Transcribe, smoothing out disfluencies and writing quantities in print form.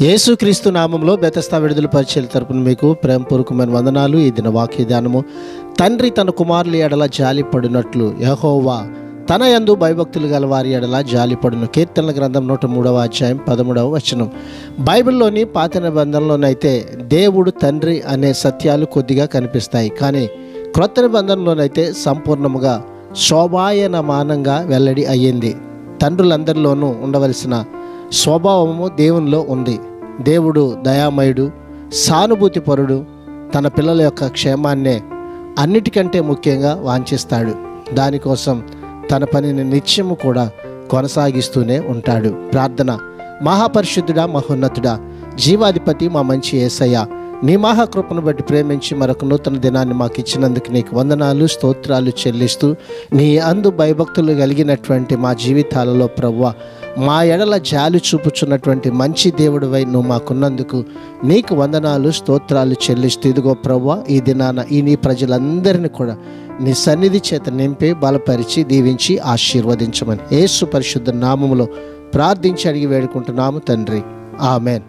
యేసుక్రీస్తు నామంలో బెతస్తా విడుదల పరిచయాల తరపున మీకు ప్రేమపూర్వకమైన వందనాలు. ఈ దిన వాక్య ధ్యానము. తండ్రి తన కుమారుల ఎడల జాలిపడినట్లు యెహోవా తన యందు భయభక్తులు గల వారి ఎడల జాలిపడును. కీర్తనల గ్రంథం 103వ అధ్యాయం 13వ వచనం. బైబిల్లోని పాత నిబంధనలోనైతే దేవుడు తండ్రి అనే సత్యాలు కొద్దిగా కనిపిస్తాయి, కానీ క్రొత్త నిబంధనలోనైతే సంపూర్ణముగా శోభాయనమానంగా వెల్లడి అయ్యింది. తండ్రులందరిలోనూ ఉండవలసిన స్వభావము దేవునిలో ఉంది. దేవుడు దయామయుడు, సానుభూతిపరుడు. తన పిల్లల యొక్క క్షేమాన్నే అన్నిటికంటే ముఖ్యంగా వాంఛిస్తాడు. దానికోసం తన పనిని నిత్యము కూడా కొనసాగిస్తూనే ఉంటాడు. ప్రార్థన. మహాపరిశుద్ధుడా, మహోన్నతుడా, జీవాధిపతి, మా మంచి యేసయ్య, నీ మహాకృపను బట్టి ప్రేమించి మరొక నూతన దినాన్ని మాకు ఇచ్చినందుకు నీకు వందనాలు, స్తోత్రాలు చెల్లిస్తూ నీ అందు భయభక్తులు కలిగినటువంటి మా జీవితాలలో ప్రభువా, మా ఎడల జాలి చూపుచున్నటువంటి మంచి దేవుడివై నువ్వు మాకున్నందుకు నీకు వందనాలు, స్తోత్రాలు చెల్లిస్తూ ఇదిగో ప్రభువా, ఈ దినాన ఈ నీ ప్రజలందరినీ కూడా నీ సన్నిధి చేత నింపి బలపరిచి దీవించి ఆశీర్వదించమని యేసు పరిశుద్ధ నామములో ప్రార్థించి అడిగి వేడుకుంటున్నాము తండ్రి. ఆమెన్.